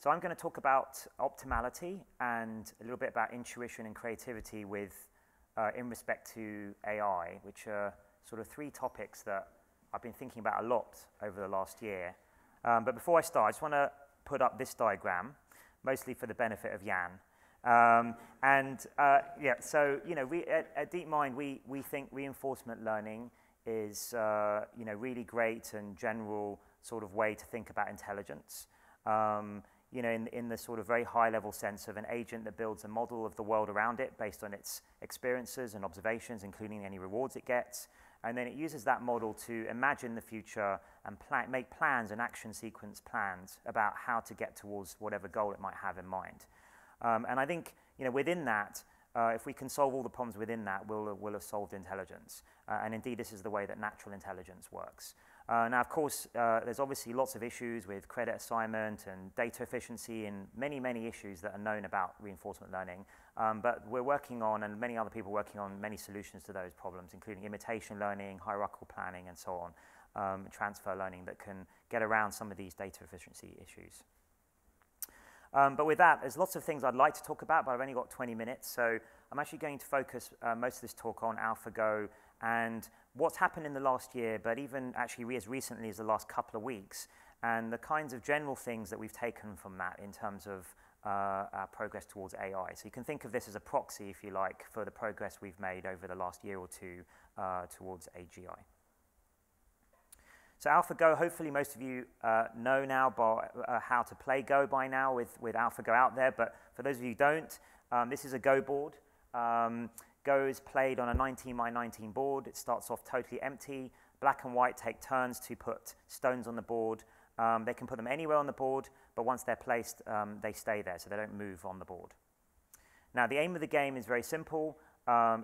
So I'm going to talk about optimality and a little bit about intuition and creativity in respect to AI, which are sort of three topics that I've been thinking about a lot over the last year. But before I start, I just want to put up this diagram, mostly for the benefit of Jan. So at DeepMind, we think reinforcement learning is really great and general sort of way to think about intelligence. In the sort of very high-level sense of an agent that builds a model of the world around it based on its experiences and observations, including any rewards it gets. And then it uses that model to imagine the future and make plans and action sequence plans about how to get towards whatever goal it might have in mind. And I think within that, if we can solve all the problems within that, we'll have solved intelligence. And indeed, this is the way that natural intelligence works. Now, of course, there's obviously lots of issues with credit assignment and data efficiency and many, many issues that are known about reinforcement learning. But we're working on, and many other people working on, many solutions to those problems, including imitation learning, hierarchical planning, and so on, transfer learning that can get around some of these data efficiency issues. But with that, there's lots of things I'd like to talk about, but I've only got 20 minutes. So I'm actually going to focus most of this talk on AlphaGo and what's happened in the last year, but even actually as recently as the last couple of weeks, and the kinds of general things that we've taken from that in terms of our progress towards AI. So you can think of this as a proxy, if you like, for the progress we've made over the last year or two towards AGI. So AlphaGo, hopefully most of you know now how to play Go by now with AlphaGo out there, but for those of you who don't, this is a Go board. Go is played on a 19 by 19 board. It starts off totally empty. Black and white take turns to put stones on the board. They can put them anywhere on the board, but once they're placed, they stay there, so they don't move on the board. Now, the aim of the game is very simple.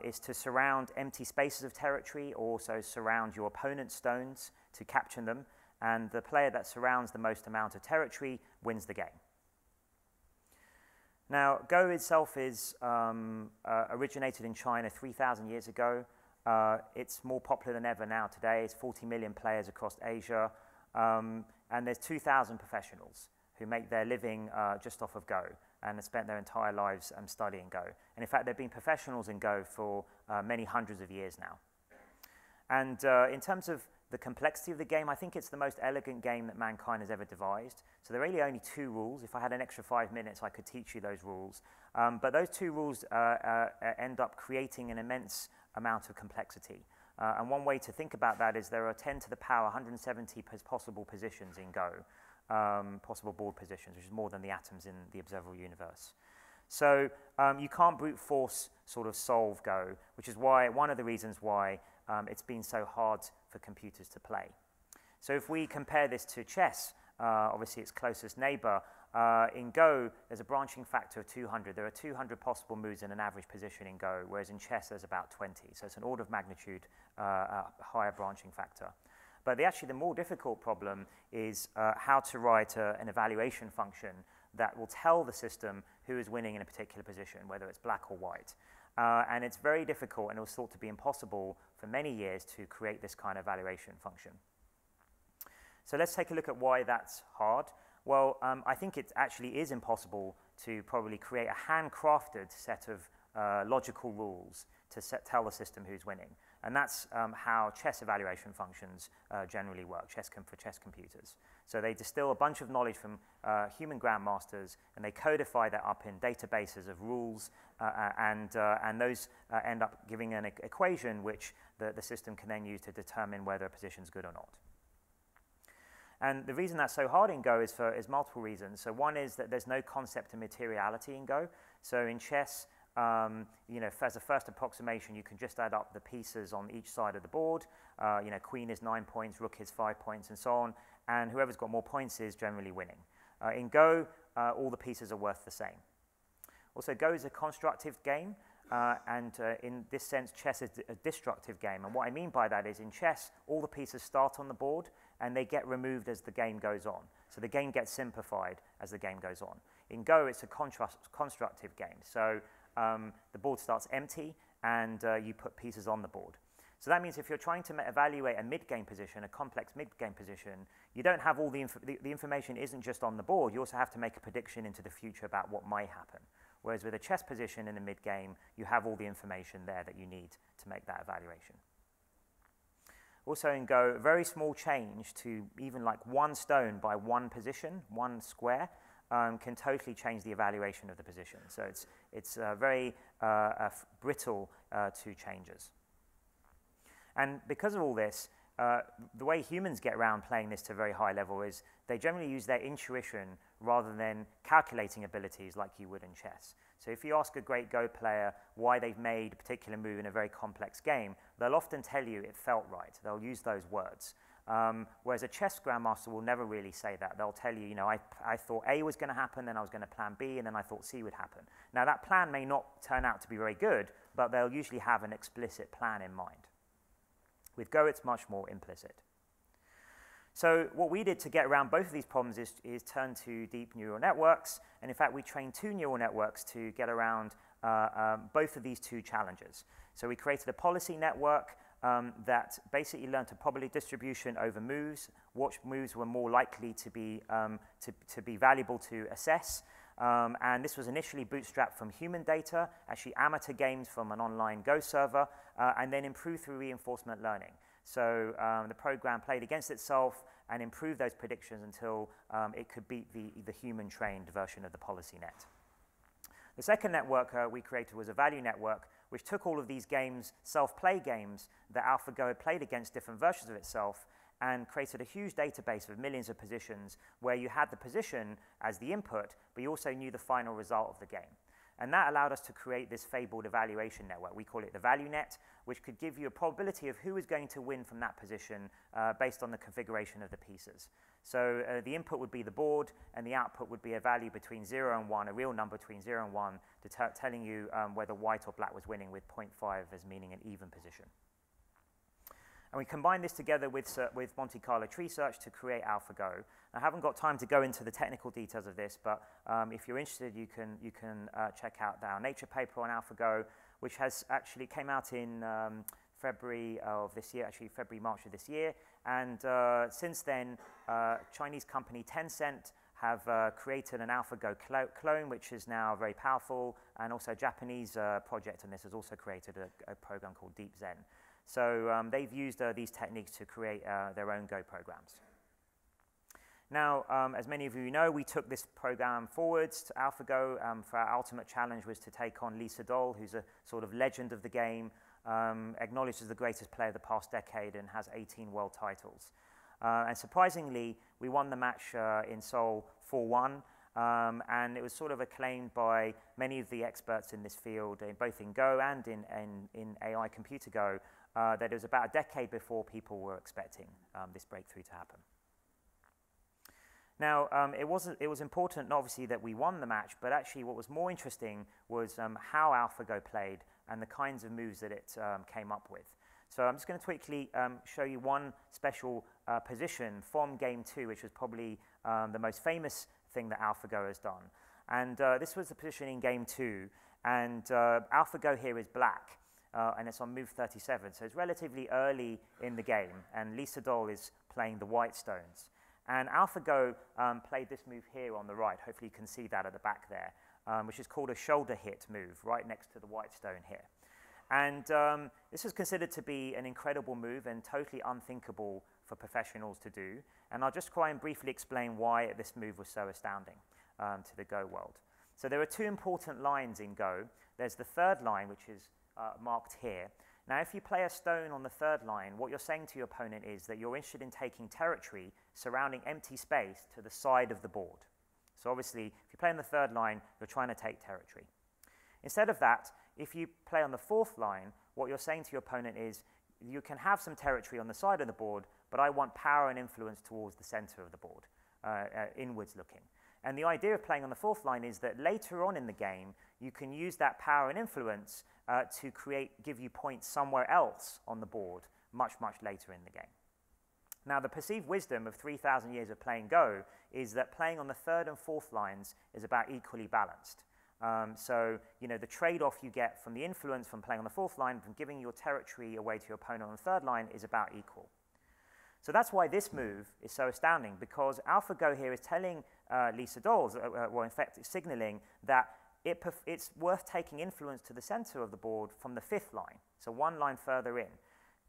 Is to surround empty spaces of territory, or also surround your opponent's stones to capture them, and the player that surrounds the most amount of territory wins the game. Now, Go itself is originated in China 3,000 years ago. It's more popular than ever now today. It's 40 million players across Asia, and there's 2,000 professionals who make their living just off of Go and have spent their entire lives studying Go. And in fact, there have been professionals in Go for many hundreds of years now. And in terms of the complexity of the game, I think it's the most elegant game that mankind has ever devised. So there are really only 2 rules. If I had an extra 5 minutes, I could teach you those rules. But those 2 rules end up creating an immense amount of complexity. And one way to think about that is there are 10 to the power 170 possible positions in Go. Possible board positions, which is more than the atoms in the observable universe. So you can't brute force sort of solve Go, which is why one of the reasons why it's been so hard for computers to play. So if we compare this to chess, obviously its closest neighbor, in Go, there's a branching factor of 200. There are 200 possible moves in an average position in Go, whereas in chess there's about 20. So it's an order of magnitude higher branching factor. But actually the more difficult problem is how to write an evaluation function that will tell the system who is winning in a particular position, whether it's black or white. And it's very difficult, and it was thought to be impossible for many years to create this kind of evaluation function. So let's take a look at why that's hard. Well, I think it actually is impossible to probably create a handcrafted set of logical rules to tell the system who's winning. And that's how chess evaluation functions generally work, for chess computers. So they distill a bunch of knowledge from human grandmasters, and they codify that up in databases of rules, and those end up giving an equation which the system can then use to determine whether a position is good or not. And the reason that's so hard in Go is multiple reasons. So one is that there's no concept of materiality in Go. So in chess, as a first approximation, you can just add up the pieces on each side of the board. Queen is 9 points, rook is 5 points, and so on. And whoever's got more points is generally winning. In Go, all the pieces are worth the same. Also, Go is a constructive game. And in this sense, chess is a destructive game. And what I mean by that is in chess, all the pieces start on the board, and they get removed as the game goes on. So the game gets simplified as the game goes on. In Go, it's a constructive game. So the board starts empty, and you put pieces on the board. So that means if you're trying to evaluate a mid-game position, a complex mid-game position, you don't have all the information isn't just on the board. You also have to make a prediction into the future about what might happen. Whereas with a chess position in the mid-game, you have all the information there that you need to make that evaluation. Also in Go, very small change to even like one stone by one position, one square, can totally change the evaluation of the position. So it's very brittle to changes. And because of all this, the way humans get around playing this to a very high level is they generally use their intuition rather than calculating abilities like you would in chess. So if you ask a great Go player why they've made a particular move in a very complex game, they'll often tell you it felt right. They'll use those words. Whereas a chess grandmaster will never really say that. They'll tell you, I thought A was going to happen, then I was going to plan B, and then I thought C would happen. Now, that plan may not turn out to be very good, but they'll usually have an explicit plan in mind. With Go, it's much more implicit. So what we did to get around both of these problems is turn to deep neural networks. And in fact, we trained 2 neural networks to get around both of these 2 challenges. So we created a policy network that basically learned a probability distribution over moves, what moves were more likely to be valuable to assess. And this was initially bootstrapped from human data, actually amateur games from an online Go server, and then improved through reinforcement learning. So the program played against itself and improved those predictions until it could beat the human-trained version of the policy net. The second network we created was a value network, which took all of these games, self-play games, that AlphaGo had played against different versions of itself, and created a huge database of millions of positions where you had the position as the input, but you also knew the final result of the game. And that allowed us to create this fabled evaluation network. We call it the value net, which could give you a probability of who is going to win from that position based on the configuration of the pieces. So the input would be the board, and the output would be a value between 0 and 1, a real number between 0 and 1, telling you whether white or black was winning, with 0.5 as meaning an even position. And we combined this together with Monte Carlo tree search to create AlphaGo. I haven't got time to go into the technical details of this, but if you're interested, you can check out our Nature paper on AlphaGo, which has actually came out in February of this year, actually February, March of this year. And since then, Chinese company Tencent have created an AlphaGo clone, which is now very powerful, and also a Japanese project on this has also created a program called DeepZen. So they've used these techniques to create their own Go programs. Now, as many of you know, we took this program forwards to AlphaGo for our ultimate challenge was to take on Lee Sedol, who's a sort of legend of the game, acknowledged as the greatest player of the past decade and has 18 world titles. And surprisingly, we won the match in Seoul 4-1. And it was sort of acclaimed by many of the experts in this field, both in Go and in AI computer Go, that it was about a decade before people were expecting this breakthrough to happen. Now, it was important, obviously, that we won the match, but actually what was more interesting was how AlphaGo played and the kinds of moves that it came up with. So I'm just going to quickly show you one special position from Game 2, which was probably the most famous thing that AlphaGo has done. And this was the position in Game 2, and AlphaGo here is black, and it's on move 37, so it's relatively early in the game, and Lee Sedol is playing the white stones. And AlphaGo played this move here on the right, hopefully you can see that at the back there, which is called a shoulder hit move, right next to the white stone here. And this is considered to be an incredible move and totally unthinkable for professionals to do. And I'll just try and briefly explain why this move was so astounding to the Go world. So there are 2 important lines in Go. There's the third line, which is marked here. Now, if you play a stone on the third line, what you're saying to your opponent is that you're interested in taking territory surrounding empty space to the side of the board. So obviously, if you play on the third line, you're trying to take territory. Instead of that, if you play on the fourth line, what you're saying to your opponent is, you can have some territory on the side of the board, but I want power and influence towards the center of the board, inwards looking. And the idea of playing on the fourth line is that later on in the game, you can use that power and influence to give you points somewhere else on the board much, much later in the game. Now, the perceived wisdom of 3,000 years of playing Go is that playing on the third and fourth lines is about equally balanced. So, the trade-off you get from the influence from playing on the fourth line, from giving your territory away to your opponent on the third line, is about equal. So that's why this move is so astounding, because AlphaGo here is telling Lee Sedol's, well, in fact, it's signaling that it's worth taking influence to the center of the board from the fifth line, so one line further in,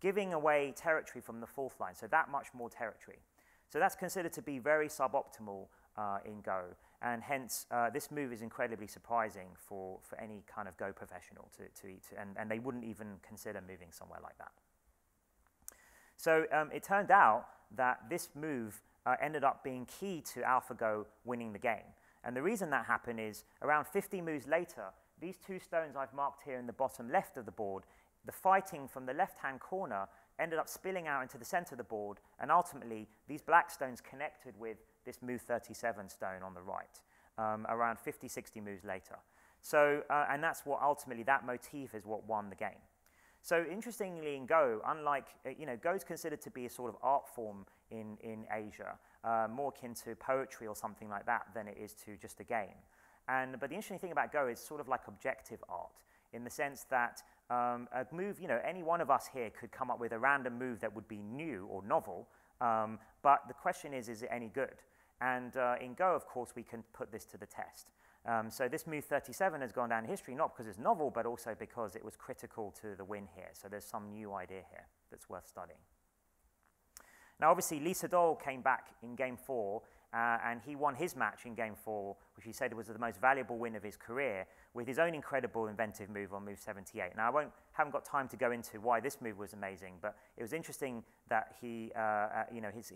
giving away territory from the fourth line, so that much more territory. So that's considered to be very suboptimal in Go, and hence this move is incredibly surprising for any kind of Go professional to eat, and they wouldn't even consider moving somewhere like that. So it turned out that this move ended up being key to AlphaGo winning the game. And the reason that happened is around 50 moves later, these two stones I've marked here in the bottom left of the board, the fighting from the left-hand corner ended up spilling out into the center of the board, and ultimately these black stones connected with this move 37 stone on the right, around 50, 60 moves later. So, and that's what ultimately, that motif is what won the game. So interestingly in Go, unlike, Go is considered to be a sort of art form in Asia, more akin to poetry or something like that than it is to just a game. But the interesting thing about Go is sort of like objective art, in the sense that a move, any one of us here could come up with a random move that would be new or novel, but the question is it any good? And in Go, of course, we can put this to the test. So this move 37 has gone down in history, not because it's novel, but also because it was critical to the win here. So there's some new idea here that's worth studying. Now, obviously, Lee Sedol came back in Game 4, and he won his match in Game 4, which he said was the most valuable win of his career, with his own incredible inventive move on move 78. Now, haven't got time to go into why this move was amazing, but it was interesting that he,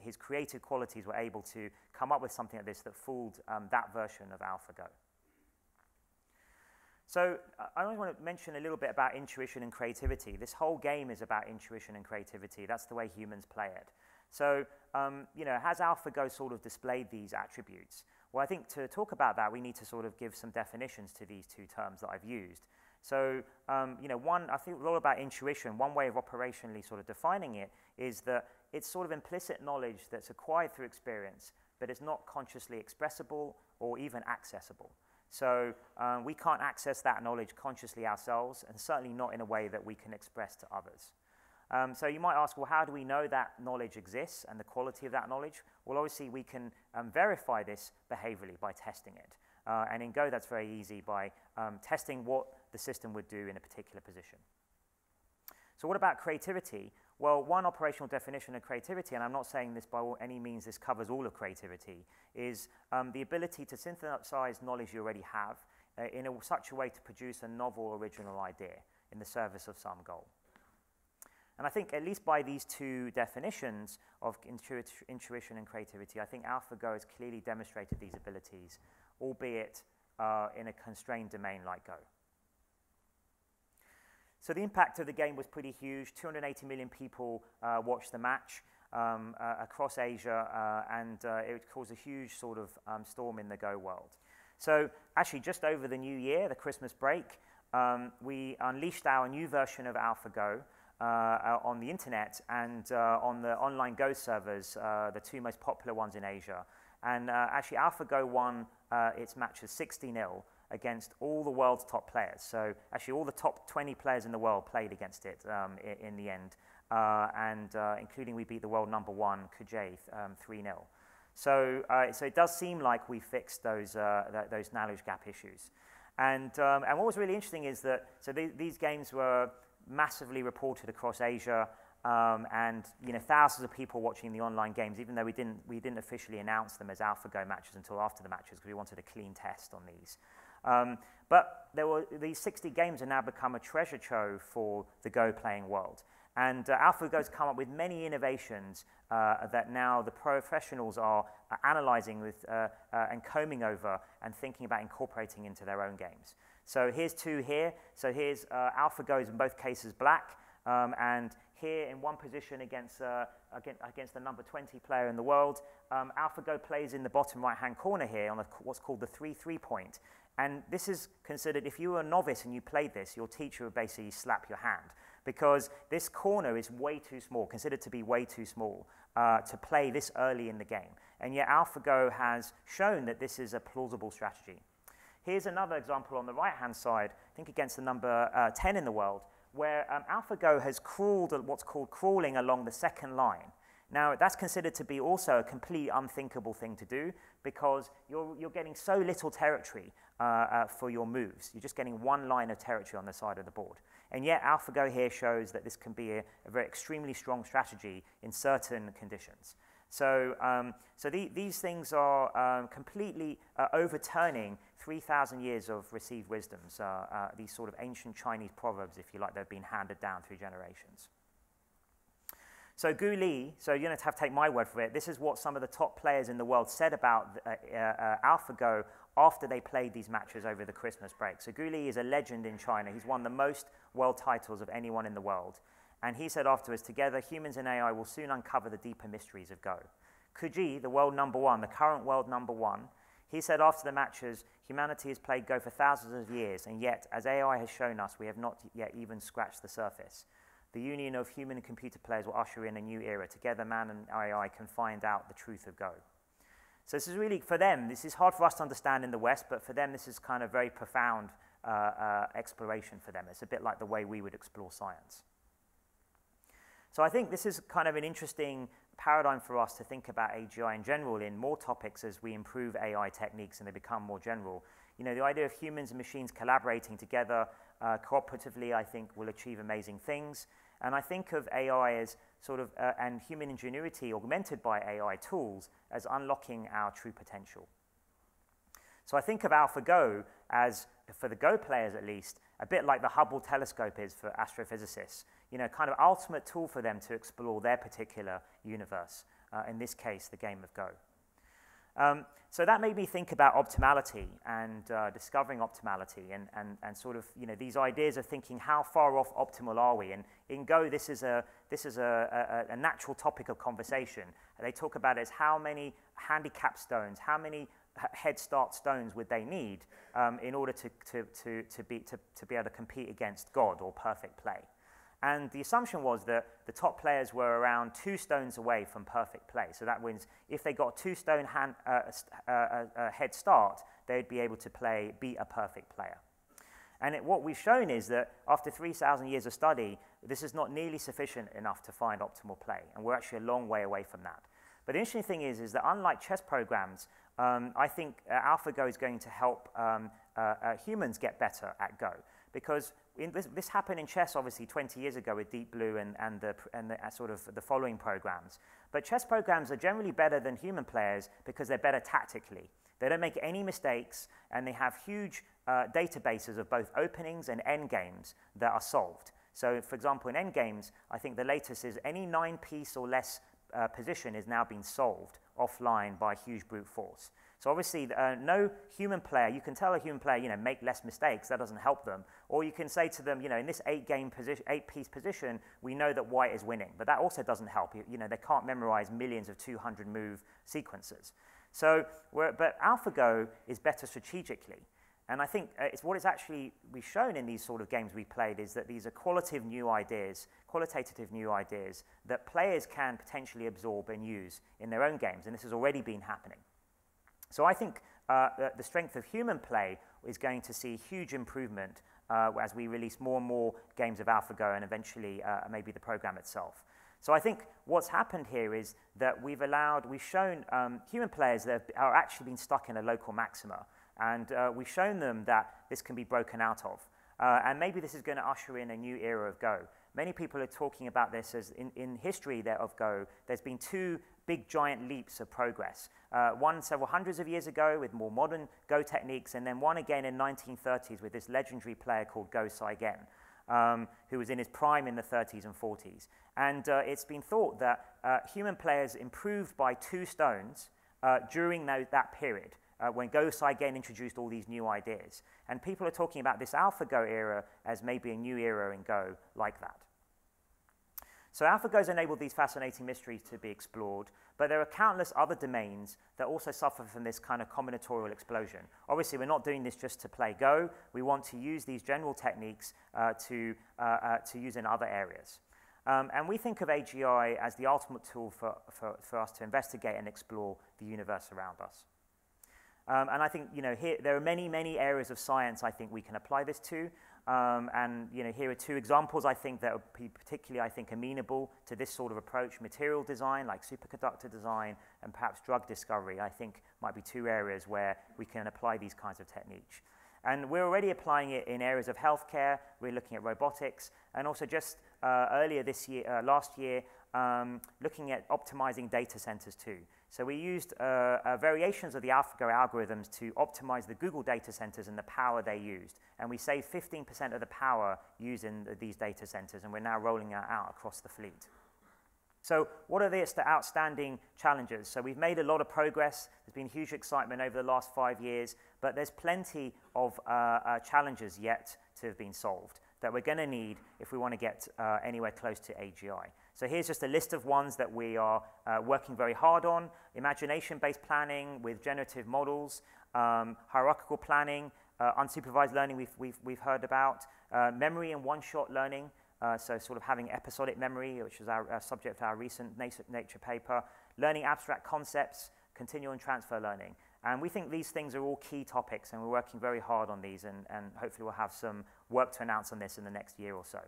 his creative qualities were able to come up with something like this that fooled that version of AlphaGo. So I only want to mention a little bit about intuition and creativity. This whole game is about intuition and creativity. That's the way humans play it. So, has AlphaGo sort of displayed these attributes? Well, I think to talk about that, we need to sort of give some definitions to these two terms that I've used. So, I think a lot about intuition. One way of operationally sort of defining it is that it's sort of implicit knowledge that's acquired through experience, but it's not consciously expressible or even accessible. So we can't access that knowledge consciously ourselves, and certainly not in a way that we can express to others. So you might ask, well, how do we know that knowledge exists and the quality of that knowledge? Well, obviously, we can verify this behaviorally by testing it. And in Go, that's very easy by testing what the system would do in a particular position. So what about creativity? Well, one operational definition of creativity, and I'm not saying this by any means this covers all of creativity, is the ability to synthesize knowledge you already have in such a way to produce a novel, original idea in the service of some goal. And I think at least by these two definitions of intuition and creativity, I think AlphaGo has clearly demonstrated these abilities, albeit in a constrained domain like Go. So the impact of the game was pretty huge. 280 million people watched the match across Asia, and it caused a huge sort of storm in the Go world. So actually, just over the new year, the Christmas break, we unleashed our new version of AlphaGo on the internet and on the online Go servers, the two most popular ones in Asia. And actually, AlphaGo won its matches 60-0 against all the world's top players. So actually, all the top 20 players in the world played against it in the end, including we beat the world #1, Kujay, 3-0. So it does seem like we fixed those knowledge gap issues. And what was really interesting is that these games were massively reported across Asia, and thousands of people watching the online games, even though we didn't officially announce them as AlphaGo matches until after the matches because we wanted a clean test on these. But these 60 games have now become a treasure trove for the Go playing world. And AlphaGo's come up with many innovations that now the professionals are analyzing with and combing over and thinking about incorporating into their own games. So here's two here. So here's AlphaGo's in both cases black, and here in one position against the number 20 player in the world. AlphaGo plays in the bottom right-hand corner here on what's called the 3-3 point. And this is considered, if you were a novice and you played this, your teacher would basically slap your hand, because this corner is way too small, considered to be way too small to play this early in the game. And yet AlphaGo has shown that this is a plausible strategy. Here's another example on the right-hand side, I think against the number 10 in the world, where AlphaGo has crawled at what's called crawling along the second line. Now, that's considered to be also a completely unthinkable thing to do because you're getting so little territory for your moves. You're just getting one line of territory on the side of the board. And yet, AlphaGo here shows that this can be a very extremely strong strategy in certain conditions. So, these things are completely overturning 3,000 years of received wisdoms, these sort of ancient Chinese proverbs, if you like, that have been handed down through generations. So Gu Li, so you don't have to take my word for it, this is what some of the top players in the world said about AlphaGo after they played these matches over the Christmas break. So Gu Li is a legend in China. He's won the most world titles of anyone in the world. And he said afterwards, together, humans and AI will soon uncover the deeper mysteries of Go. Ku Ji, the world number one, the current world number one, he said after the matches, humanity has played Go for thousands of years, and yet, as AI has shown us, we have not yet even scratched the surface. The union of human and computer players will usher in a new era. Together, man and AI can find out the truth of Go. So this is really, for them, this is hard for us to understand in the West, but for them, this is kind of very profound exploration for them. It's a bit like the way we would explore science. So I think this is kind of an interesting paradigm for us to think about AGI in general in more topics as we improve AI techniques and they become more general. You know, the idea of humans and machines collaborating together cooperatively, I think, will achieve amazing things. And I think of AI as sort of, and human ingenuity augmented by AI tools as unlocking our true potential. So I think of AlphaGo as, for the Go players at least, a bit like the Hubble telescope is for astrophysicists. You know, kind of ultimate tool for them to explore their particular universe, in this case, the game of Go. So that made me think about optimality and discovering optimality and sort of, you know, these ideas of thinking how far off optimal are we? And in Go, this is a natural topic of conversation. They talk about it as how many handicap stones, how many head start stones would they need in order to be able to compete against God or perfect play. And the assumption was that the top players were around 2 stones away from perfect play. So that means if they got a 2-stone head start, they'd be able to beat a perfect player. And what we've shown is that after 3,000 years of study, this is not nearly sufficient enough to find optimal play. And we're actually a long way away from that. But the interesting thing is that unlike chess programs, I think AlphaGo is going to help humans get better at Go. Because this happened in chess, obviously, 20 years ago with Deep Blue and the sort of the following programs. But chess programs are generally better than human players because they're better tactically. They don't make any mistakes, and they have huge databases of both openings and endgames that are solved. So, for example, in endgames, I think the latest is any 9-piece or less position is now being solved offline by huge brute force. So obviously, no human player, you can tell a human player, you know, make less mistakes, that doesn't help them. Or you can say to them, you know, in this 8-piece position, we know that white is winning. But that also doesn't help. You know, they can't memorize millions of 200-move sequences. So, but AlphaGo is better strategically. And I think it's what it's actually we've shown in these sort of games we've played is that these are qualitative new ideas that players can potentially absorb and use in their own games. And this has already been happening. So I think the strength of human play is going to see huge improvement as we release more and more games of AlphaGo and eventually maybe the program itself. So I think what's happened here is that we've shown human players that are actually been stuck in a local maxima. And we've shown them that this can be broken out of. And maybe this is going to usher in a new era of Go. Many people are talking about this as in history of Go, there's been 2 big giant leaps of progress. One several hundreds of years ago with more modern Go techniques, and then one again in 1930s with this legendary player called Go Saigen, who was in his prime in the 30s and 40s. And it's been thought that human players improved by 2 stones during that period. When Go Saigen introduced all these new ideas. And people are talking about this AlphaGo era as maybe a new era in Go like that. So AlphaGo's enabled these fascinating mysteries to be explored, but there are countless other domains that also suffer from this kind of combinatorial explosion. Obviously, we're not doing this just to play Go. We want to use these general techniques to use in other areas. And we think of AGI as the ultimate tool for us to investigate and explore the universe around us. And I think, here there are many, many areas of science I think we can apply this to. And here are two examples I think that would be particularly, I think, amenable to this sort of approach. Material design, like superconductor design, and perhaps drug discovery, I think might be two areas where we can apply these kinds of techniques. And we're already applying it in areas of healthcare. We're looking at robotics, and also just earlier this year, last year, looking at optimizing data centers too. So we used variations of the AlphaGo algorithms to optimize the Google data centers and the power they used. And we saved 15% of the power used in these data centers, and we're now rolling that out across the fleet. So what are the outstanding challenges? So we've made a lot of progress. There's been huge excitement over the last 5 years, but there's plenty of challenges yet to have been solved that we're going to need if we want to get anywhere close to AGI. So here's just a list of ones that we are working very hard on. Imagination-based planning with generative models, hierarchical planning, unsupervised learning we've heard about, memory and one-shot learning, so sort of having episodic memory, which is our subject of our recent Nature paper, learning abstract concepts, continual and transfer learning. And we think these things are all key topics, and we're working very hard on these, and hopefully we'll have some work to announce on this in the next year or so.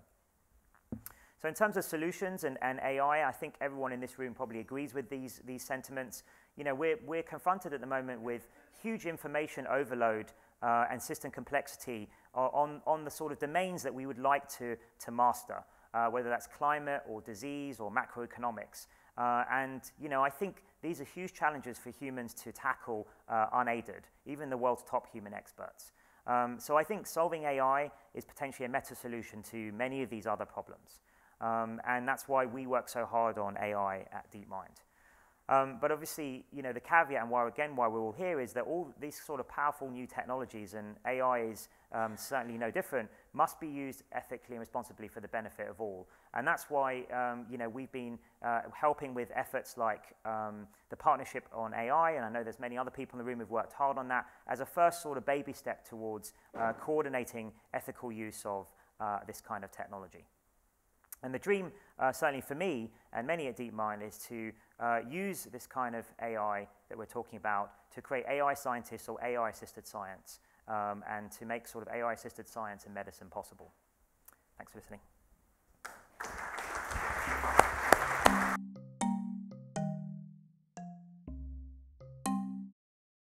So in terms of solutions and AI, I think everyone in this room probably agrees with these sentiments. We're confronted at the moment with huge information overload and system complexity on the sort of domains that we would like to master, whether that's climate or disease or macroeconomics. And I think these are huge challenges for humans to tackle unaided, even the world's top human experts. So I think solving AI is potentially a meta solution to many of these other problems. And that's why we work so hard on AI at DeepMind. But obviously, the caveat, and why we're all here, is that all these sort of powerful new technologies, and AI is certainly no different, must be used ethically and responsibly for the benefit of all. And that's why we've been helping with efforts like the partnership on AI, and I know there's many other people in the room who've worked hard on that, as a first sort of baby step towards coordinating ethical use of this kind of technology. And the dream, certainly for me and many at DeepMind, is to use this kind of AI that we're talking about to create AI scientists or AI-assisted science, and to make sort of AI-assisted science and medicine possible. Thanks for listening.